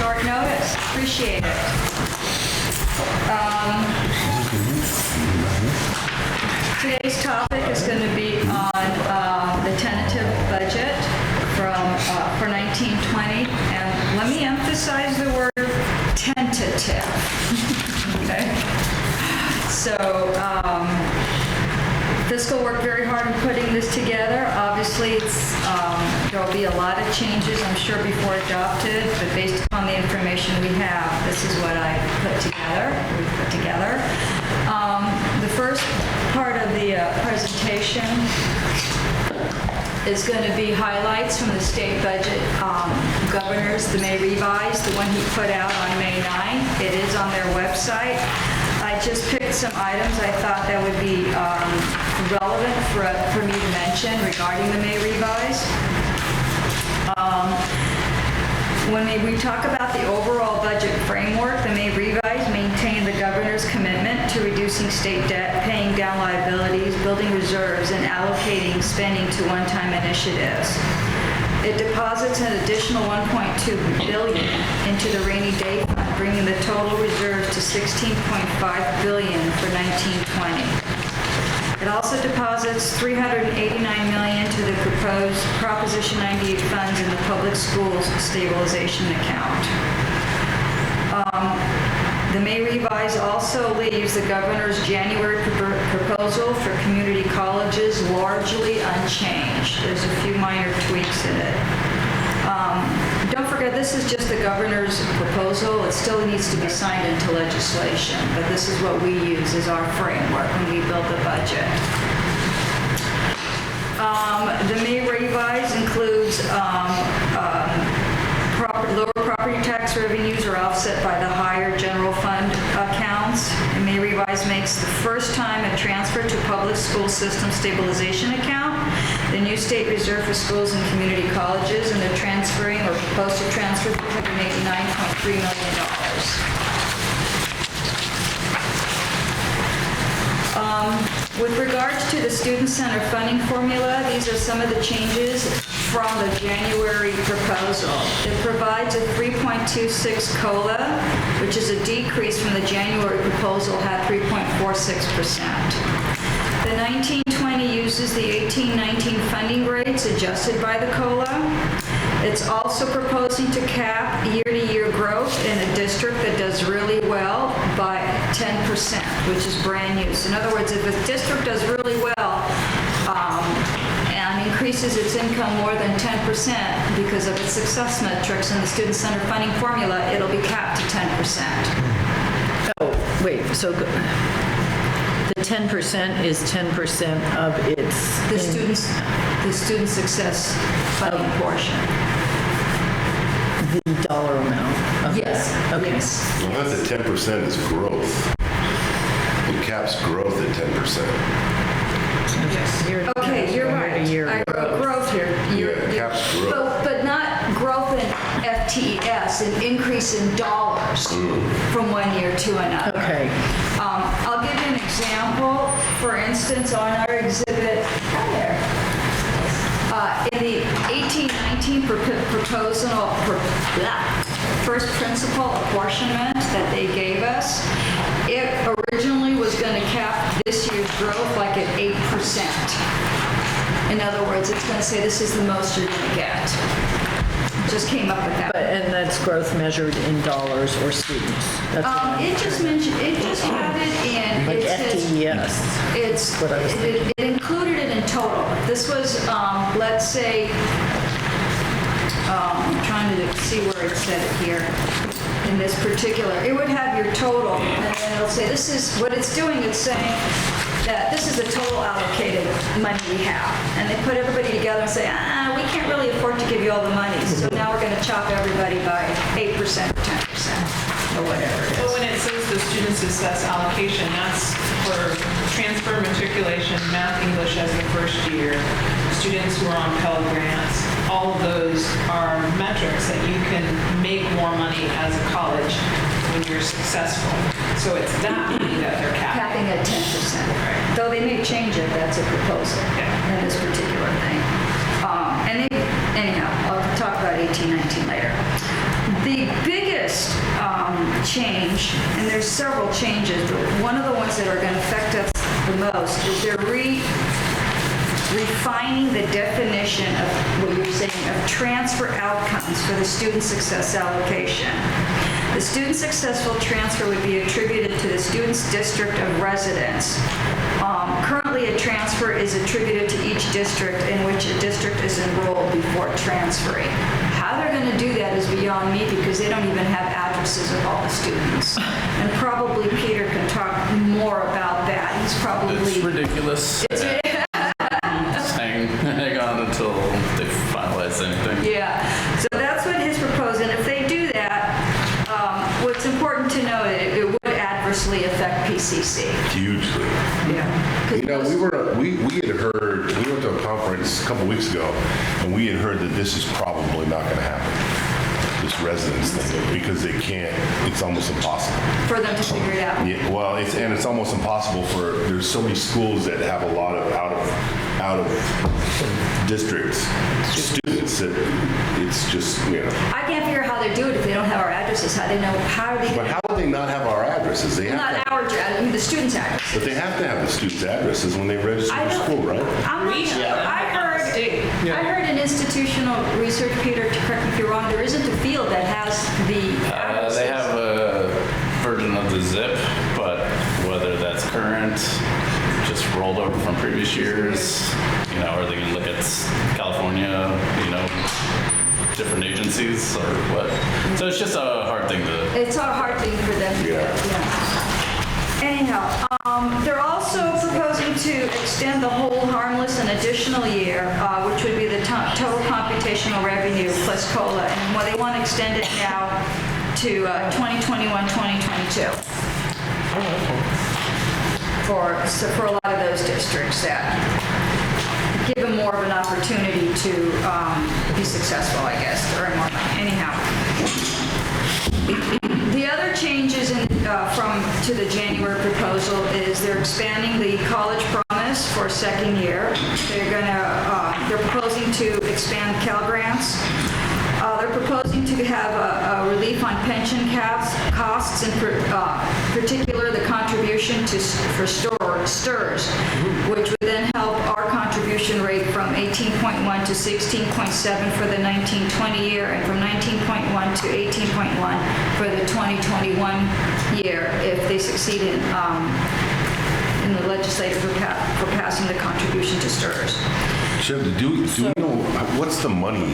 short notice. Appreciate it. Today's topic is going to be on the tentative budget for 1920, and let me emphasize the word tentative. Okay. So fiscal worked very hard in putting this together. Obviously, there will be a lot of changes, I'm sure, before adopted, but based upon the information we have, this is what I put together. The first part of the presentation is going to be highlights from the state budget governors, the May revise, the one he put out on May 9th. It is on their website. I just picked some items I thought that would be relevant for me to mention regarding the May revise. When we talk about the overall budget framework, the May revise maintained the governor's commitment to reducing state debt, paying down liabilities, building reserves, and allocating spending to one-time initiatives. It deposits an additional $1.2 billion into the rainy day fund, bringing the total reserves to $16.5 billion for 1920. It also deposits $389 million to the proposed Proposition 98 funds in the public schools stabilization account. The May revise also leaves the governor's January proposal for community colleges largely unchanged. There's a few minor tweaks in it. Don't forget, this is just the governor's proposal. It still needs to be signed into legislation, but this is what we use as our framework when we build the budget. The May revise includes lower property tax revenues are offset by the higher general fund accounts. The May revise makes the first time a transfer to public school system stabilization account, the new state reserve for schools and community colleges, and they're transferring or proposed to transfer $389.3 million. With regards to the student center funding formula, these are some of the changes from the January proposal. It provides a 3.26 COLA, which is a decrease from the January proposal had 3.46%. The 1920 uses the 18-19 funding rates adjusted by the COLA. It's also proposing to cap year-to-year growth in a district that does really well by 10%, which is brand new. So in other words, if a district does really well and increases its income more than 10% because of its success metrics in the student center funding formula, it'll be capped to 10%. Oh, wait, so the 10% is 10% of its... The student success funding portion. The dollar amount of Yes. that. Okay. Yes. Well, that's at 10% is growth. It caps growth at 10%. Okay, you're right. I wrote growth here. Yeah, it caps growth. But not growth in FTES, an increase in dollars from one year to another. Okay. I'll give you an example. For instance, on our exhibit, in the 18-19 first principle apportionment that they gave us, it originally was going to cap this year's growth like at 8%. In other words, it's going to say this is the most you're going to get. Just came up with that. And that's growth measured in dollars or students? It just had it in... Like FTES? It included it in total. This was, let's say, I'm trying to see where it said it here. In this particular, it would have your total, and then it'll say, this is what it's doing. It's saying that this is the total allocated money we have. And they put everybody together and say, we can't really afford to give you all the money. So now we're going to chop everybody by 8% or 10% or whatever it is. Well, when it says the student success allocation, that's for transfer, matriculation, math, English as a first year, students who are on Pell Grants. All of those are metrics that you can make more money as a college when you're successful. So it's that money that they're capping. Capping at 10%. Right. Though they may change it, that's a proposal in this particular thing. Anyhow, I'll talk about 18-19 later. The biggest change, and there's several changes, but one of the ones that are going to affect us the most is they're refining the definition of what you're saying of transfer outcomes for the student success allocation. The student successful transfer would be attributed to the student's district of residence. Currently, a transfer is attributed to each district in which a district is enrolled before transferring. How they're going to do that is beyond me because they don't even have addresses of all the students. And probably Peter can talk more about that. He's probably... It's ridiculous. Hang on until they finalize anything. Yeah, so that's what his proposed, and if they do that, what's important to know, it would adversely affect PCC. Hugely. Yeah. You know, we had heard, we went to a conference a couple weeks ago, and we had heard that this is probably not going to happen, this residence thing, because they can't, it's almost impossible. For them to figure it out. Yeah, well, it's almost impossible there's so many schools that have a lot of out of districts students that it's just, you know. I can't figure out how they do it if they don't have our addresses. How do they? But how do they not have our addresses? They have Not to, our address, the students' address. but they have to have the students' addresses when they register I for don't- school, right? I'm not We sure. should. I heard in institutional research, Peter, correct me if you're wrong, there isn't a field that has the addresses. They have a version of the zip, but whether that's current, just rolled over from previous years, you know, or they can look at California, you know, different agencies or what. So it's just a hard thing to. It's a hard thing for them to do. Yeah. Anyhow, they're also proposing to extend the hold harmless an additional year, which would be the total computational revenue plus COLA. And they want to extend it now to 2021, 2022. For a lot of those districts that give them more of an opportunity to be successful, I guess, to earn more money. Anyhow. The other changes to the January proposal is they're expanding the college promise for a second year. They're proposing to expand Cal Grants. They're proposing to have a relief on pension costs, in particular the contribution for STRS, which would then help our contribution rate from 18.1 to 16.7 for the 1920 year and from 19.1 to 18.1 for the 2021 year if they succeed in the legislature for passing the contribution to STRS. Shiv, do we know, what's the money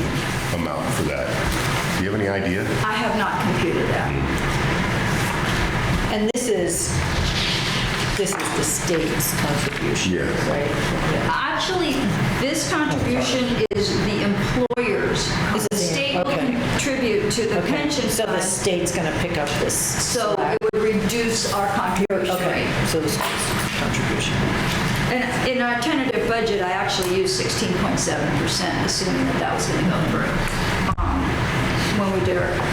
amount for that? Do you have any idea? I have not computed that. And this is the state's contribution, Yeah. right? Yeah. Actually, this contribution is the employer's. The state will Okay. contribute to the pension So the fund, state's going to pick up this. so it would reduce our contribution Okay, rate. so the state's contribution. And in our tentative budget, I actually used 16.7%, assuming that was going to go through.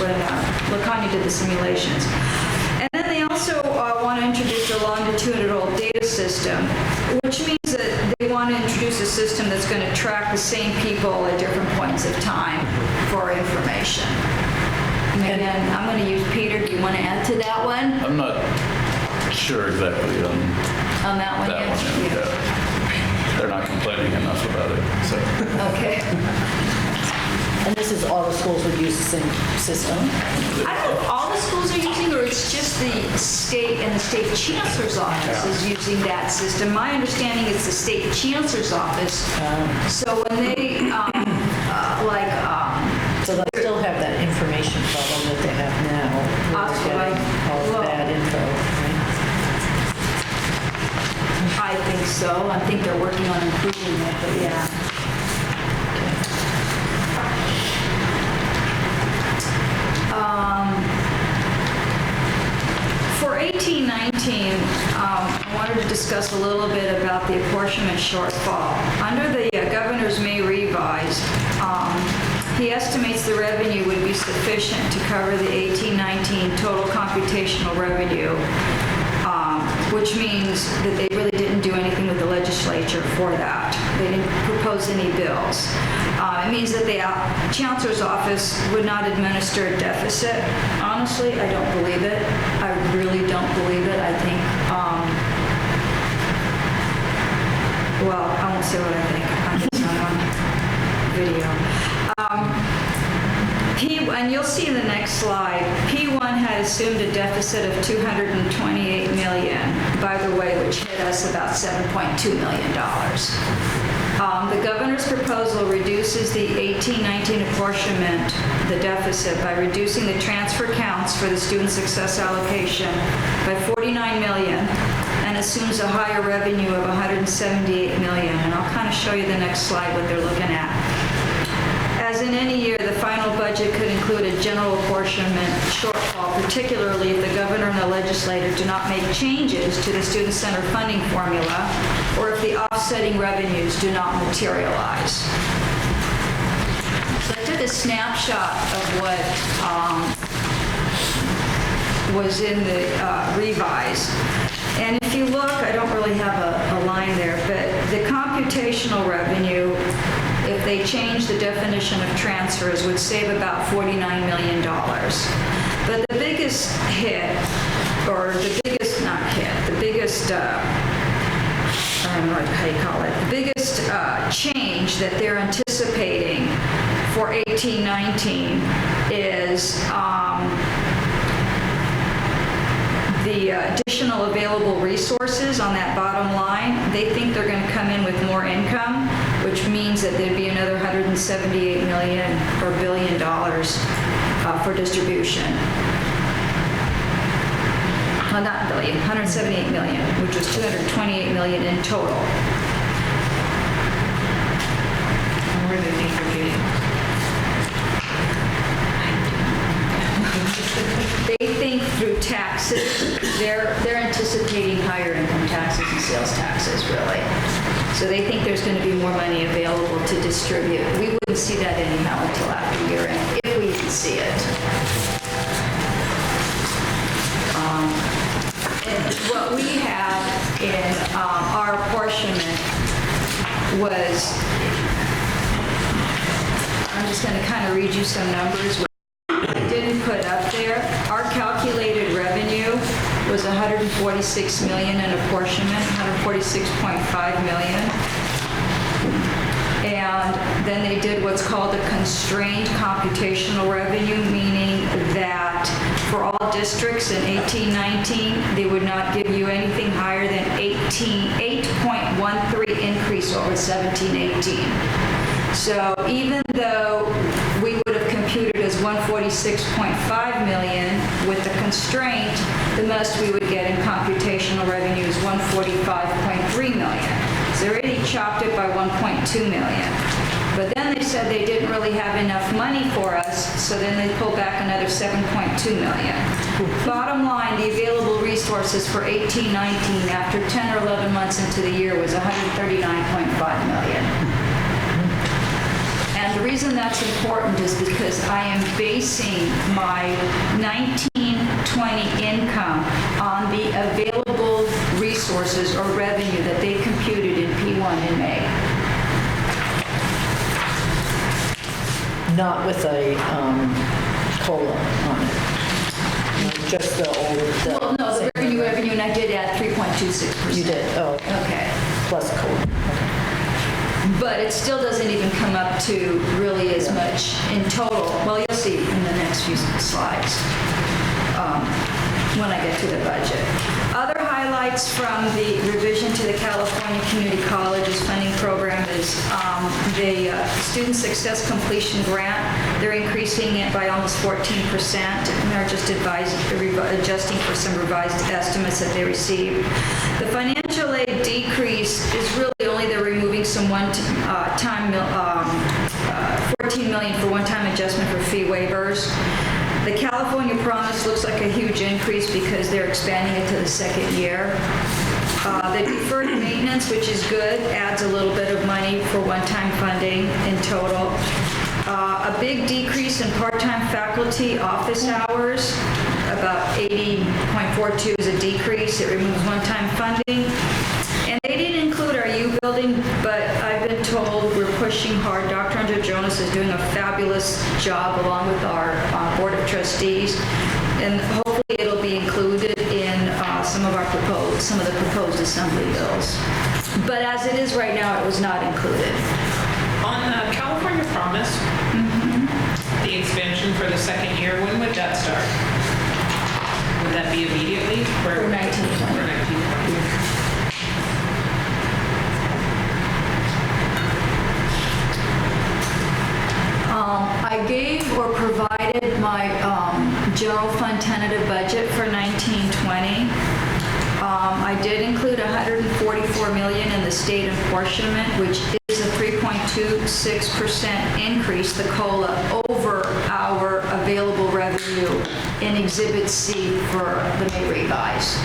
When LaConya did the simulations. And then they also want to introduce a longitudinal data system, which means that they want to introduce a system that's going to track the same people at different points of time for information. And again, I'm going to use Peter. Do you want to add to that one? I'm not sure exactly on On that one? that yeah? one. Yeah. They're not complaining enough about it. So Okay. And this is all the schools would use the same system? I don't know if all the schools are using, or it's just the state and the state chancellor's office is using that system. My understanding is the state chancellor's office. So when they, So they'll still have that information problem that they have now. where That's they're right. getting all of Well- that info, right? I think so. I think they're working on improving it, but yeah. For 1819, I wanted to discuss a little bit about the apportionment shortfall. Under the governor's May revise, he estimates the revenue would be sufficient to cover the 1819 total computational revenue, which means that they really didn't do anything with the legislature for that. They didn't propose impose any bills. It means that the chancellor's office would not administer a deficit. Honestly, I don't believe it. I really don't believe it. I think, well, I won't say what I think. I guess I'm on video. And you'll see in the next slide, P1 had assumed a deficit of $228 million, by the way, which hit us about $7.2 million. The governor's proposal reduces the 18-19 apportionment, the deficit, by reducing the transfer counts for the student success allocation by $49 million and assumes a higher revenue of $178 million. And I'll kind of show you the next slide what they're looking at. As in any year, the final budget could include a general apportionment shortfall, particularly if the governor and the legislature do not make changes to the student center funding formula or if the offsetting revenues do not materialize. So I took a snapshot of what was in the revise. And if you look, I don't really have a line there, but the computational revenue, if they change the definition of transfers, would save about $49 million. But the biggest hit, or the biggest, not hit, the biggest, I don't know how you call it, the biggest change that they're anticipating for 18-19 is the additional available resources on that bottom line. They think they're going to come in with more income, which means that there'd be another $178 million or $1 billion for distribution. Well, not billion, 178 million, which was 228 million in total. And where do they think they're getting? They think through taxes, they're anticipating higher income taxes and sales taxes, really. So they think there's going to be more money available to distribute. We wouldn't see that anyhow until after year end, if we even see it. And what we had in our apportionment was, I'm just going to kind of read you some numbers. I didn't put up there. Our calculated revenue was 146 million in apportionment, 146.5 million. And then they did what's called a constrained computational revenue, meaning that for all districts in 18-19, they would not give you anything higher than 8.13 increase over 17-18. So even though we would have computed as 146.5 million with the constraint, the most we would get in computational revenue is 145.3 million. So they already chopped it by 1.2 million. But then they said they didn't really have enough money for us, so then they pulled back another 7.2 million. Bottom line, the available resources for 18-19 after 10 or 11 months into the year was 139.5 million. And the reason that's important is because I am basing my 19-20 income on the available resources or revenue that they computed in P1 in May. Not with a COLA on it. Just the old. Well, no, the revenue, and I did add 3.26%. You did, oh, Okay. plus COLA. But it still doesn't even come up to really as much in total. Well, you'll see in the next few slides when I get to the budget. Other highlights from the revision to the California Community Colleges funding program is the Student Success Completion Grant. They're increasing it by almost 14%, and they're just adjusting for some revised estimates that they received. The financial aid decrease is really only they're removing some one-time, 14 million for one-time adjustment for fee waivers. The California Promise looks like a huge increase because they're expanding it to the second year. The deferred maintenance, which is good, adds a little bit of money for one-time funding in total. A big decrease in part-time faculty office hours, about 80.42 is a decrease. It removes one-time funding. And they didn't include our U building, but I've been told we're pushing hard. Dr. Andrew Jonas is doing a fabulous job along with our Board of Trustees, and hopefully it'll be included in some of the proposed assembly bills. But as it is right now, it was not included. On the California Promise, the expansion for the second year, when would that start? Would that be immediately? For 1920. For 1920. I gave or provided my general fund tentative budget for 1920. I did include $144 million in the state apportionment, which is a 3.26% increase, the COLA, over our available revenue in Exhibit C for the May revise.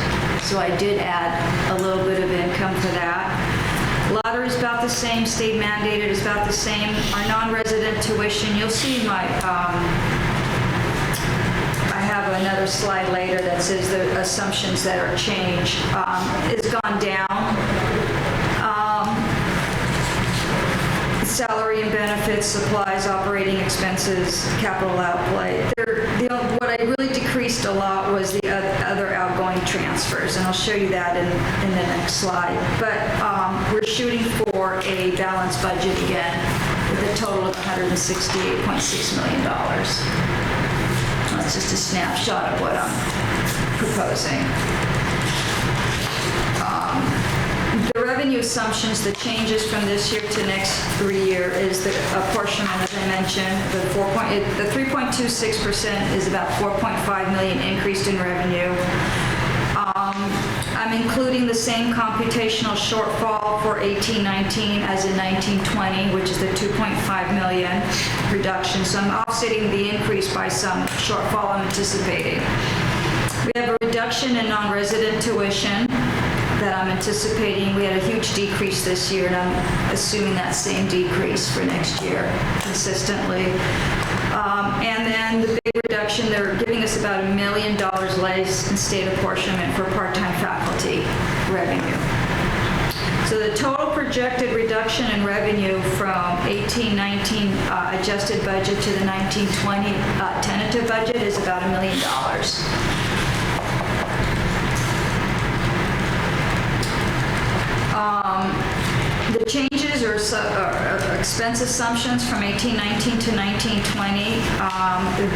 So I did add a little bit of income for that. Lottery is about the same, state mandated is about the same. Our non-resident tuition, you'll see my, I have another slide later that says the assumptions that are changed, has gone down. Salary and benefits, supplies, operating expenses, capital outlay. What I really decreased a lot was the other outgoing transfers, and I'll show you that in the next slide. But we're shooting for a balanced budget again with a total of $168.6 million. That's just a snapshot of what I'm proposing. The revenue assumptions, the changes from this year to next 3 year is the apportionment, as I mentioned. The 3.26% is about 4.5 million increased in revenue. I'm including the same computational shortfall for 18-19 as in 19-20, which is the 2.5 million reduction. So I'm offsetting the increase by some shortfall I'm anticipating. We have a reduction in non-resident tuition that I'm anticipating. We had a huge decrease this year, and I'm assuming that same decrease for next year consistently. And then the big reduction, they're giving us about $1 million less in state apportionment for part-time faculty revenue. So the total projected reduction in revenue from 18-19 adjusted budget to the 19-20 tentative budget is about $1 million. The changes or expense assumptions from 18-19 to 19-20,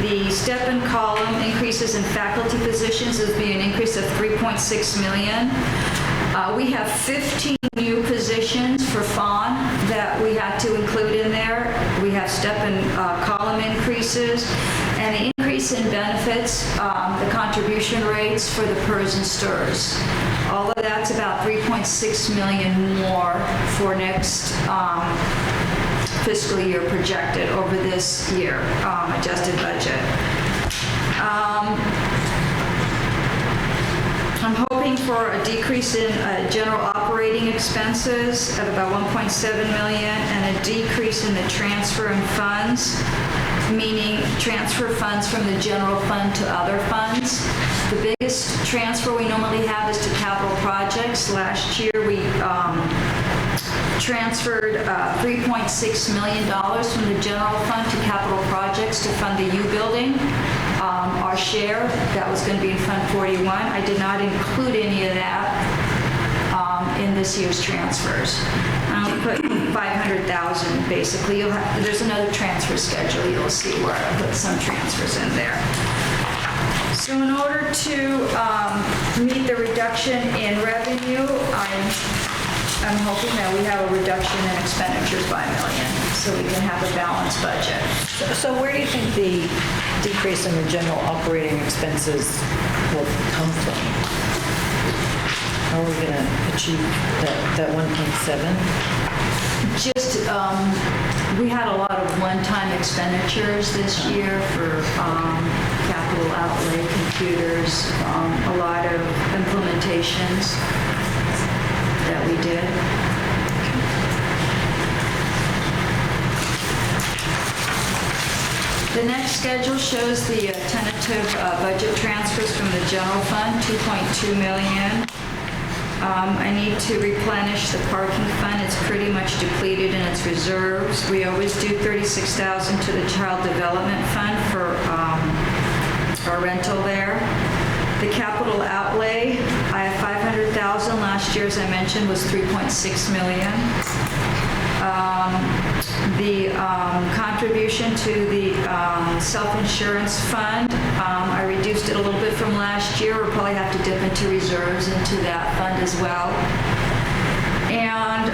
the step and column increases in faculty positions is being an increase of 3.6 million. We have 15 new positions for FON that we had to include in there. We have step and column increases, and the increase in benefits, the contribution rates for the PERS and STIRS. All of that's about 3.6 million more for next fiscal year projected over this year adjusted budget. I'm hoping for a decrease in general operating expenses of about 1.7 million and a decrease in the transfer in funds, meaning transfer funds from the general fund to other funds. The biggest transfer we normally have is to capital projects. Last year we transferred $3.6 million from the general fund to capital projects to fund the U building. Our share, that was going to be in Fund 41. I did not include any of that in this year's transfers. I'll put 500,000 basically. There's another transfer schedule. You'll see where I put some transfers in there. So in order to meet the reduction in revenue, I'm hoping that we have a reduction in expenditures by $1 million so we can have a balanced budget. So where do you think the decrease in the general operating expenses will come from? How are we going to achieve that 1.7? Just, we had a lot of one-time expenditures this year for capital outlay, computers, a lot of implementations that we did. The next schedule shows the tentative budget transfers from the general fund, 2.2 million. I need to replenish the parking fund. It's pretty much depleted in its reserves. We always do $36,000 to the child development fund for our rental there. The capital outlay, I have $500,000. Last year, as I mentioned, was $3.6 million. The contribution to the self-insurance fund, I reduced it a little bit from last year. We'll probably have to dip into reserves into that fund as well. And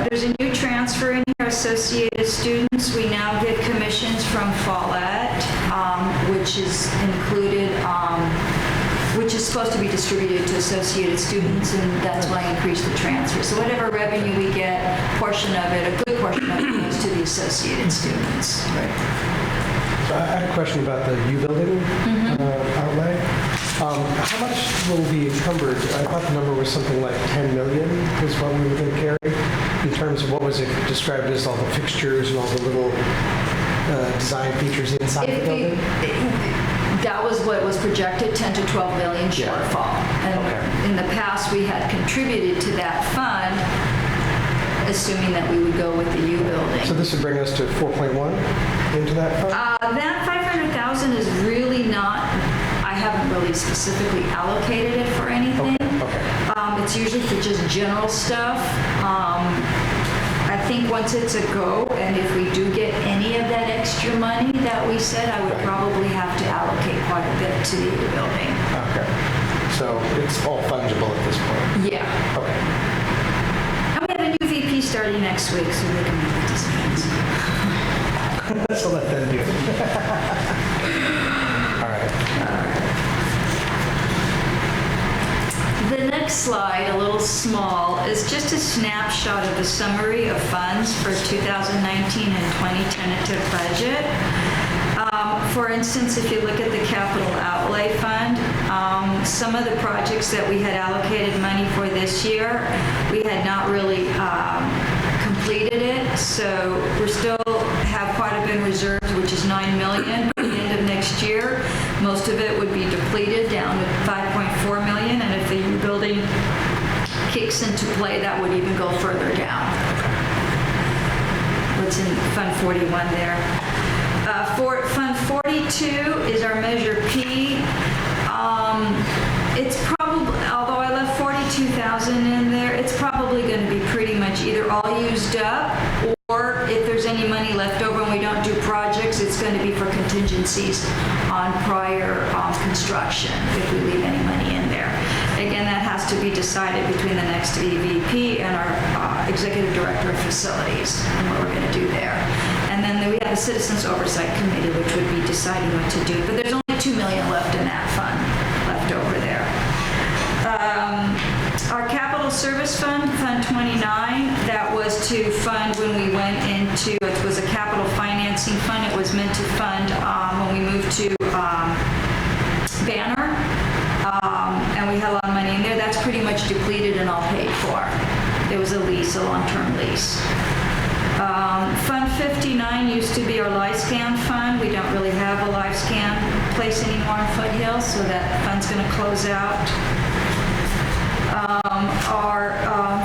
there's a new transfer in here, Associated Students. We now get commissions from Follett, which is included, which is supposed to be distributed to Associated Students, and that's why I increased the transfer. So whatever revenue we get, a portion of it, a good portion of it goes to the Associated Students. Right. So I had a question about the U building outlay. How much will be encumbered? I thought the number was something like 10 million is what we were going to carry in terms of what was it described as, all the fixtures and all the little design features inside the building? That was what was projected, 10 to 12 million shortfall. And in the past, we had contributed to that fund, assuming that we would go with the U building. So this would bring us to 4.1 into that fund? That 500,000 is really not, I haven't really specifically allocated it for anything. Okay. It's usually for just general stuff. I think once it's a go, and if we do get any of that extra money that we said, I would probably have to allocate quite a bit to the U building. Okay. So it's all fungible at this point? Yeah. Okay. And we have a new VP starting next week, so they can make the decisions. So let them do it. All right. The next slide, a little small, is just a snapshot of the summary of funds for 2019 and 20 tentative budget. For instance, if you look at the capital outlay fund, some of the projects that we had allocated money for this year, we had not really completed it, so we still have quite a bit in reserves, which is $9 million by the end of next year. Most of it would be depleted down to $5.4 million, and if the U building kicks into play, that would even go further down. What's in Fund 41 there? For Fund 42 is our Measure P. It's probably, although I left 42,000 in there, it's probably going to be pretty much either all used up, or if there's any money left over and we don't do projects, it's going to be for contingencies on prior construction, if we leave any money in there. Again, that has to be decided between the next EVP and our Executive Director of Facilities and what we're going to do there. And then we have a Citizens Oversight Committee, which would be deciding what to do. But there's only $2 million left in that fund, left over there. Our Capital Service Fund, Fund 29, that was to fund when we went into, it was a capital financing fund. It was meant to fund when we moved to Banner, and we had a lot of money in there. That's pretty much depleted and all paid for. It was a lease, a long-term lease. Fund 59 used to be our LifeScan fund. We don't really have a LifeScan place anymore in Foothill, so that fund's going to close out. Our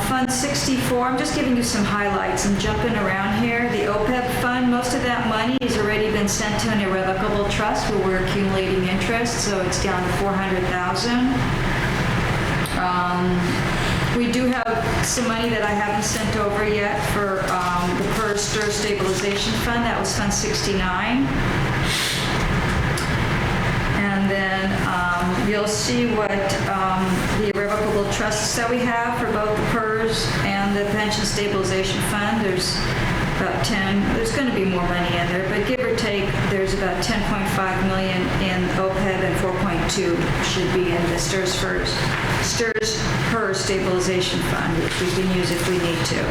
Fund 64, I'm just giving you some highlights and jumping around here. The OPEB fund, most of that money has already been sent to an irrevocable trust where we're accumulating interest, so it's down to $400,000. We do have some money that I haven't sent over yet for the PERS STIR Stabilization Fund. That was Fund 69. And then you'll see what the irrevocable trusts that we have for both the PERS and the Pension Stabilization Fund. There's about 10, there's going to be more money in there, but give or take, there's about 10.5 million in OPEB and 4.2 should be in the STIRS PERS Stabilization Fund, which we can use if we need to.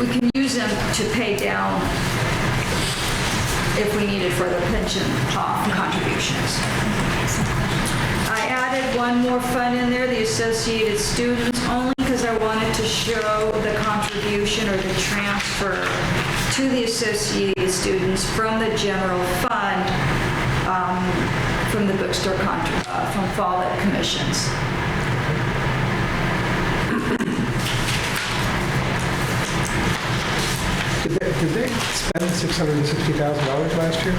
We can use them to pay down if we need it for the pension contributions. I added one more fund in there, the Associated Students, only because I wanted to show the contribution or the transfer to the Associated Students from the general fund from the bookstore from Follett commissions. Did they spend $660,000 last year?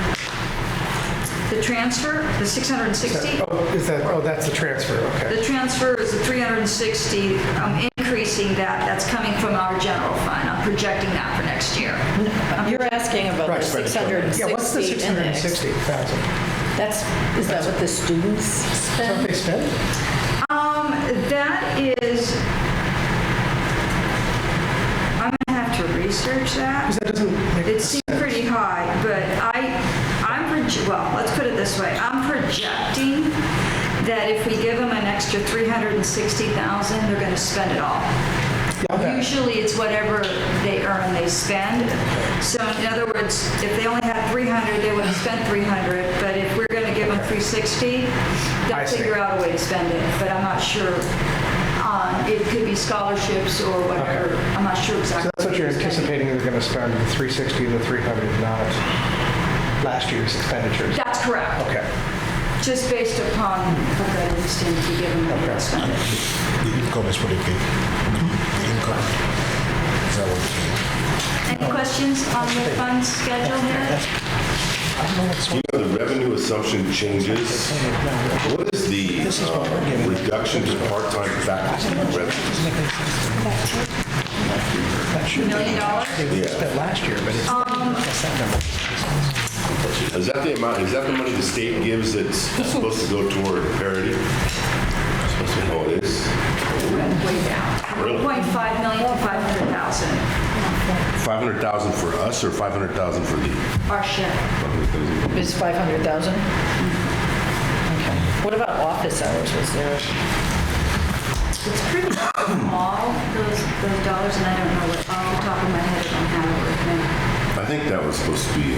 The transfer, the 660? Oh, that's the transfer, okay. The transfer is the 360, I'm increasing that. That's coming from our general fund. I'm projecting that for next year. You're asking about the Right. 660 Yeah, what's the index. 660,000? Is that what the students Don't spend? they spend? That is, I'm gonna have to research that. Because that doesn't make It sense. seemed pretty high, but well, let's put it this way. I'm projecting that if we give them an extra 360,000, they're gonna spend it all. Yeah, okay. Usually it's whatever they earn, they spend. So in other words, if they only had 300, they would have spent 300. But if we're going to give them 360, I they'll see. figure out a way to spend it. But I'm not sure. It could be scholarships or whatever. Okay. I'm not sure exactly. So that's what you're they're spending. anticipating they're going to spend, the 360 and the 300, not last year's expenditures? That's correct. Okay. Just based upon what that instinct you give them, they'll spend it. The income is what they pay. The income. Is that what you're saying? Any questions on the fund schedule here? You know, the revenue assumption changes. What is the reduction to part-time faculty revenue? $1 million? Yeah. Spent last year, but it's, that's that number. Is that the amount, is that the money the state gives that's supposed to go toward parity? Oh, it is? Way down. Really? 1.5 million to 500,000. 500,000 for us or 500,000 for the? Our share. It's 500,000? Okay. What about office hours? Was there? It's pretty small, those dollars, and I don't know what, off the top of my head, I don't have it with me. I think that was supposed to be,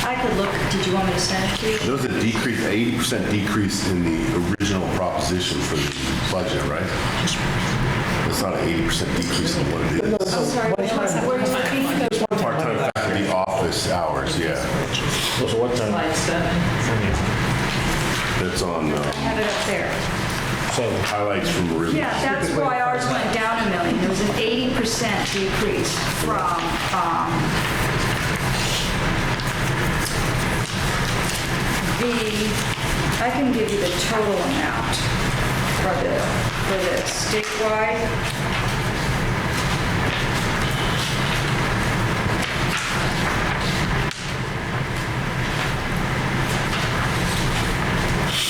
I could look, did you want me to send it to you? there was a decrease, 80% decrease in the original proposition for the budget, right? It's not an 80% decrease in what it is. I'm sorry, what are you looking? Part-time faculty office hours, yeah. So what time? Slide 7. That's on I have it up there. highlights from Meridian. Yeah, that's why ours went down $1 million. There was an 80% decrease from, I can give you the total amount for the statewide.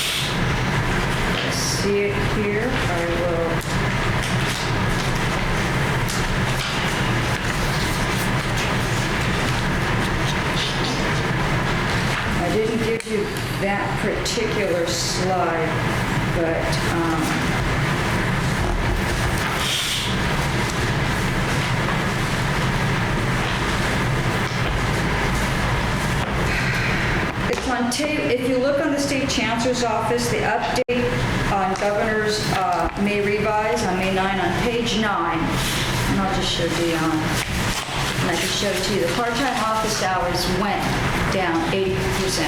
I see it here. I will. I didn't give you that particular slide, but it's on tape. If you look on the state chancellor's office, the update on governor's May revise on May 9 on page 9, and I'll just show Dion, and I can show it to you. The part-time office hours went down 80%.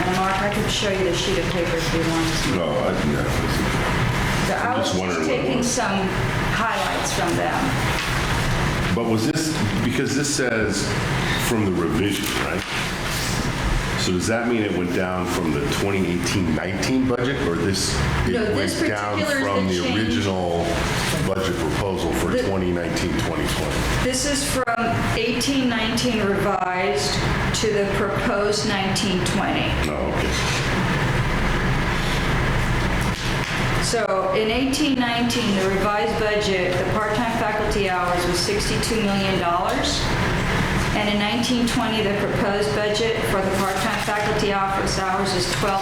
And Mark, I could show you the sheet of paper if you want. No, no. So I I'm was just just wondering what it taking was. some highlights from them. But was this, because this says from the revision, right? So does that mean it went down from the 2018-19 budget, or this, it No, went this down particular is from the the change. original budget proposal for The- 2019-2020? This is from 1819 revised to the proposed 1920. No, okay. So in 1819, the revised budget, the part-time faculty hours was $62 million. And in 1920, the proposed budget for the part-time faculty office hours is $12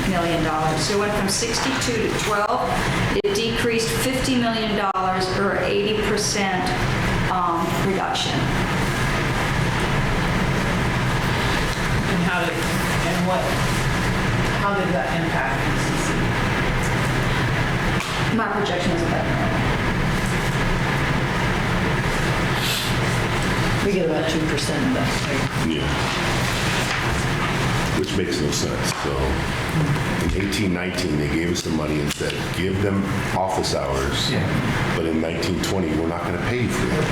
million. So it went from 62 to 12. It decreased $50 million or 80% reduction. And how did that impact PCC? My projection is better. We get about 2% of that. Yeah. Which makes no sense. So in 1819, they gave us the money and said, give them office hours. But in 1920, we're not going to pay you for that.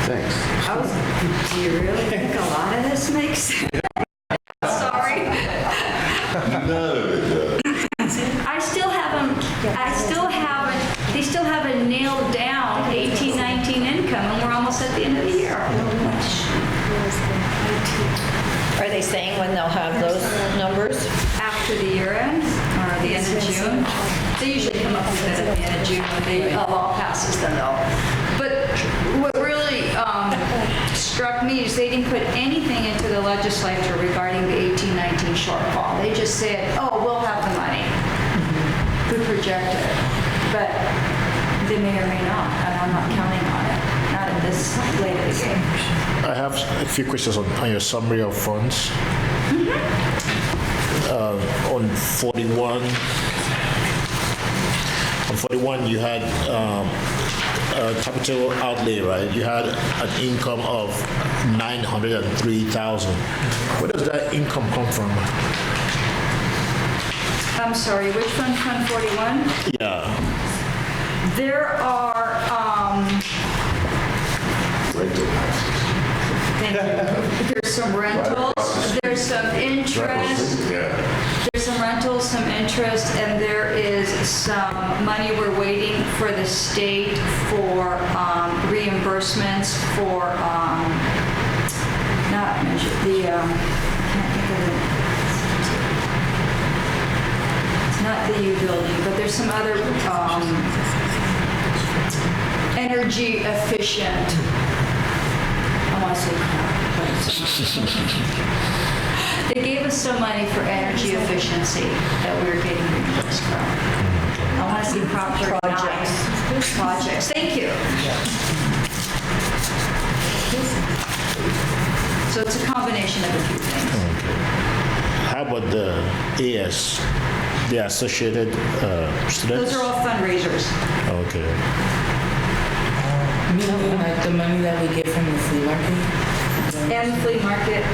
Thanks. Do you really think a lot of this makes sense? Sorry. None of it does. They still haven't nailed down 1819 income, and we're almost at the end of the year. Are they saying when they'll have those numbers? After the year ends, or the end of June. They usually come up with it at the end of June when the law passes them though. But what really struck me is they didn't put anything into the legislature regarding the 1819 shortfall. They just said, oh, we'll have the money. We project it. But they may or may not, and I'm not counting on it. Not at this late of the game. I have a few questions on your summary of funds. On 41, you had capital outlay, right? You had an income of 903,000. Where does that income come from? I'm sorry, which one, Fund 41? Yeah. There are, thank you. There's some rentals, there's some interest, there's some rentals, some interest, and there is some money we're waiting for the state for reimbursements for, not measure, I can't think of it. It's not the U building, but there's some other energy efficient, I want to say they gave us some money for energy efficiency that we were getting reimbursed from. I want to see proper projects. Thank you. So it's a combination of a few things. How about the AS, the associated students? Those are all fundraisers. Okay. Like the money that we get from the flea market? And flea market.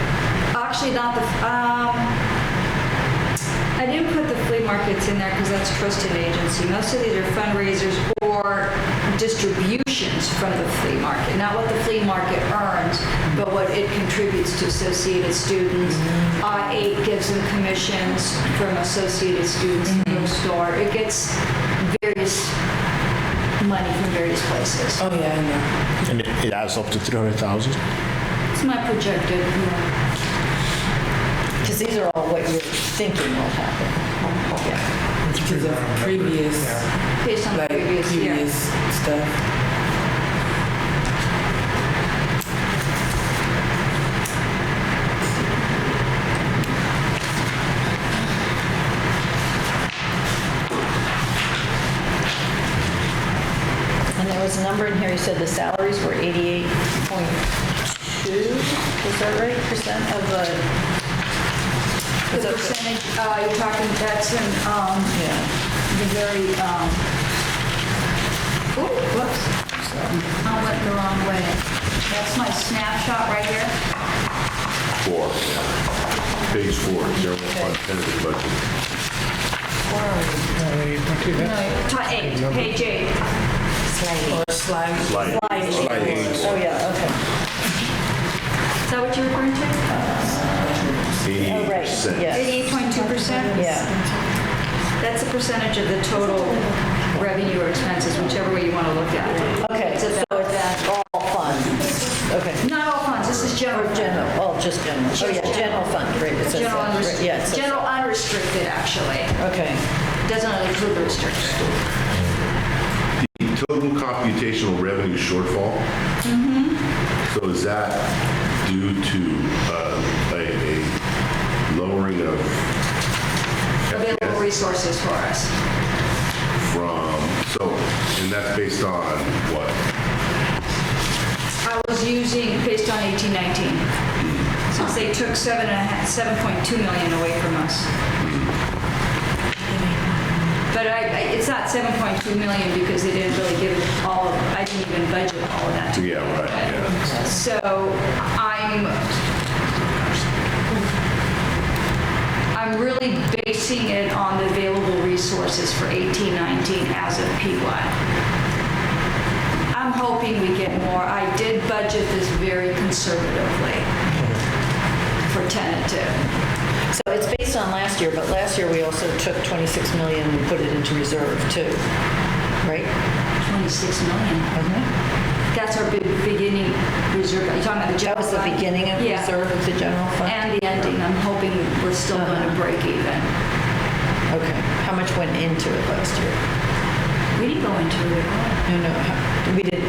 Actually, not the, I didn't put the flea markets in there because that's trusted agency. Most of these are fundraisers or distributions from the flea market. Not what the flea market earns, but what it contributes to Associated students. I-8 gives them commissions from Associated students in the bookstore. It gets various money from various places. Oh, yeah, I know. And it adds up to 300,000? It's my projected, Because these are all what you're thinking will happen. Yeah. Because of previous, based on the like, previous year. previous stuff. And there was a number in here, you said the salaries were 88.2, is that right, percent of the... The percentage, you're talking, that's in, Yeah. the very, whoops. I went the wrong way. That's my snapshot right here. 4. Page 4, general fund tentative budget. Page 8. Or slide. Slide 8. Oh, yeah, okay. Is that what you're referring to? Oh, right, 88%. yeah. 88.2%? Yeah. That's the percentage of the total revenue or expenses, whichever way you want to look at it. Okay, It's so about it's that. all funds. Okay. Not all funds, this is general. General, oh, just general. Oh, yeah, general fund, right. it says General, that, right, yeah, it says general unrestricted, actually. that. Okay. Doesn't really include the restricted. The total computational revenue shortfall. So is that due to a lowering of Available resources for us. and that's based on what? I was using, based on 1819, since they took 7.2 million away from us. But it's not 7.2 million because they didn't really give all of, I didn't even budget all of that. Yeah, right, yeah. So I'm really basing it on the available resources for 18-19 as of P1. I'm hoping we get more. I did budget this very conservatively for tentative. So it's based on last year, but last year we also took 26 million and put it into reserve too, right? 26 million. That's our beginning reserve. Are you talking about the That general was the fund? beginning of Yeah. reserve of the general fund? And the ending. I'm hoping we're still going to break even. Okay. How much went into it last year? We didn't go into it at all. No,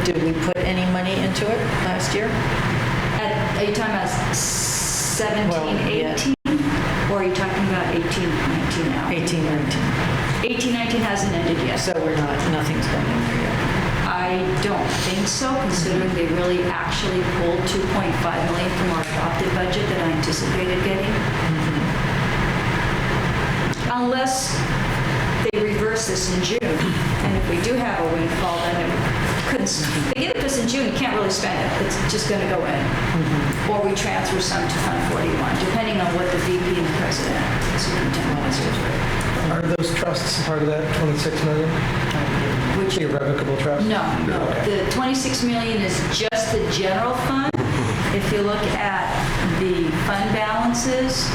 did we put any money into it last year? Are you talking about 17, Well, yeah. 18? Or are you talking about 18, 19 now? 18, 19. 18, 19 hasn't ended yet. So nothing's going in there yet. I don't think so, considering they really actually pulled 2.5 million from our adopted budget that I anticipated getting. Unless they reverse this in June, and if we do have a windfall, then it couldn't, they give it to us in June, you can't really spend it, it's just gonna go in. Or we transfer some to Fund 41, depending on what the VP and the president, superintendent wants to do. Are those trusts part of that 26 million? Which, The irrevocable trust? no, the 26 million is just the general fund. If you look at the fund balances,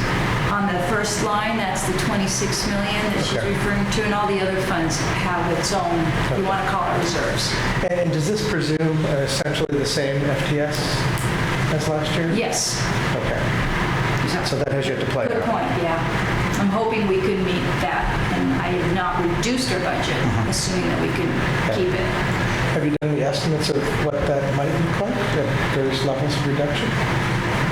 on the first line, that's the 26 million that she's Okay. referring to, and all the other funds have its own, you want to call it reserves. And does this presume essentially the same FTS as last year? Yes. Okay. So that has yet to play Good out. point, yeah. I'm hoping we can meet that, and I have not reduced our budget, assuming that we can keep it. Have you done the estimates of what that might look like at various levels of reduction?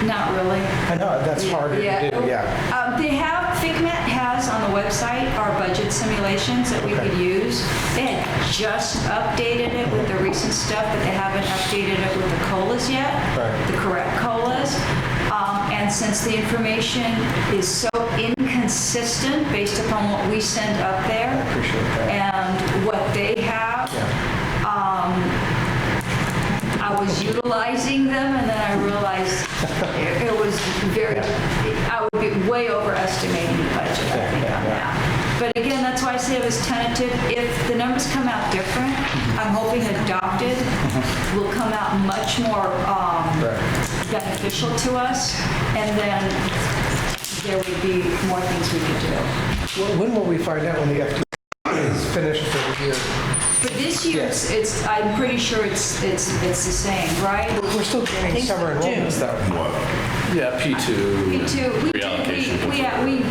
Not really. I know, that's harder to do, yeah. They have, FigMet has on the website our budget simulations that we Okay. could use. They had just updated it with the recent stuff, but they haven't updated it with the COLAs yet, Right. the correct COLAs. And since the information is so inconsistent based upon what we send up I there appreciate that. and what they have, I was utilizing them, and then I realized it was very, I would be way overestimating the budget, I think, on that. But again, that's why I say it was tentative. If the numbers come out different, I'm hoping adopted will come out much more beneficial to us, and then there would be more things we could do. Well, when will we find out when the FTS is finished for the year? For this year, it's I'm pretty sure it's the same, right? We're still getting summer enrollments though. What? Yeah, P2. P2, reallocation. we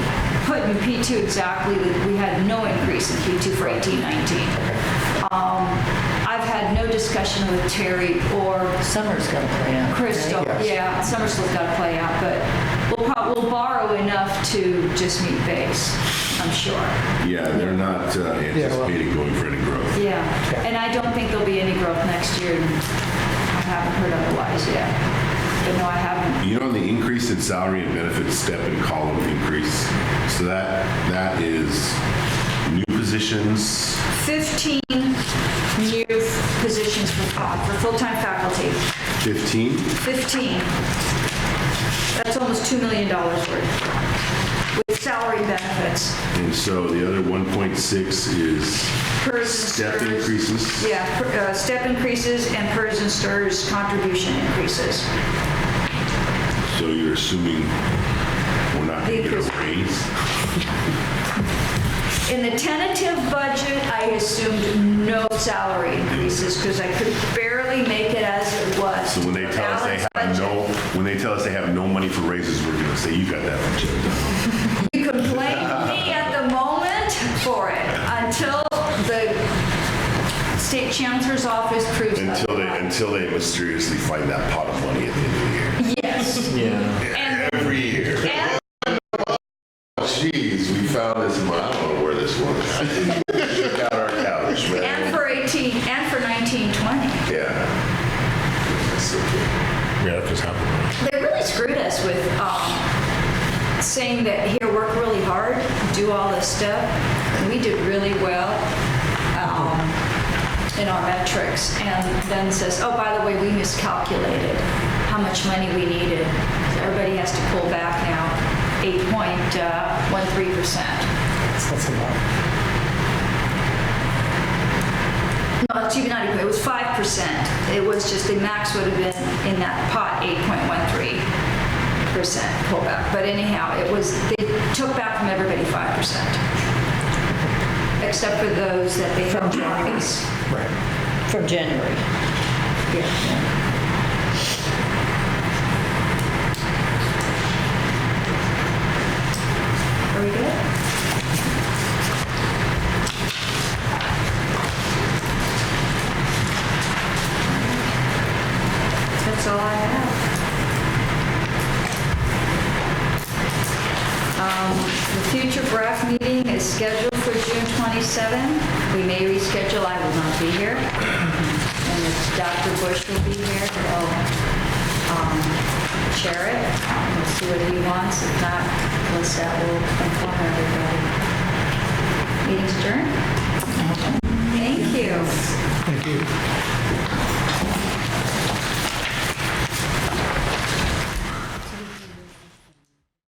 put in P2 exactly, we had no increase in P2 for 18-19. I've had no discussion with Terry or Summer's got to play out. Crystal. Yes. Yeah, summer's still got to play out, but we'll borrow enough to just meet base, I'm sure. Yeah, they're not anticipating going for any growth. Yeah, and I don't think there'll be any growth next year. I haven't heard otherwise yet. But no, I haven't. You know, the increase in salary and benefits step and column increase, so that is new positions. 15 new positions for full-time faculty. 15? 15. That's almost $2 million worth with salary benefits. And so the other 1.6 is PERS and step STIRS. increases? Yeah, step increases and PERS and STIRS contribution increases. So you're assuming we're not going to get a raise? In the tentative budget, I assumed no salary increases because I could barely make it as it was. So when they tell us they have no money for raises, we're going to say, you got that one, Jim. You can blame me at the moment for it until the state chancellor's office proves Until they mysteriously find that pot of money at the end of the year. Yes. And Every year. Jeez, we found this money. I don't know where this was. Check out our couch, man. and for 19, 20. Yeah. That's so good. Yeah, that just happened. They really screwed us with saying that here, work really hard, do all this stuff. And we did really well in our metrics. And then says, oh, by the way, we miscalculated how much money we needed. So everybody has to pull back now 8.13%. That's a lot. No, it's even not even, it was 5%. It was just the max would have been in that pot, 8.13% pullback. But anyhow, it was, they took back from everybody 5%. Except for those that they from January. Right. From January. Yeah. Are we good? That's all I have. The future Brac meeting is scheduled for June 27. We may reschedule, I will not be here. And if Dr. Bush will be here, he'll chair it. We'll see what he wants. If not, Melissa will inform everybody. Meeting's adjourned? Thank you. Thank you.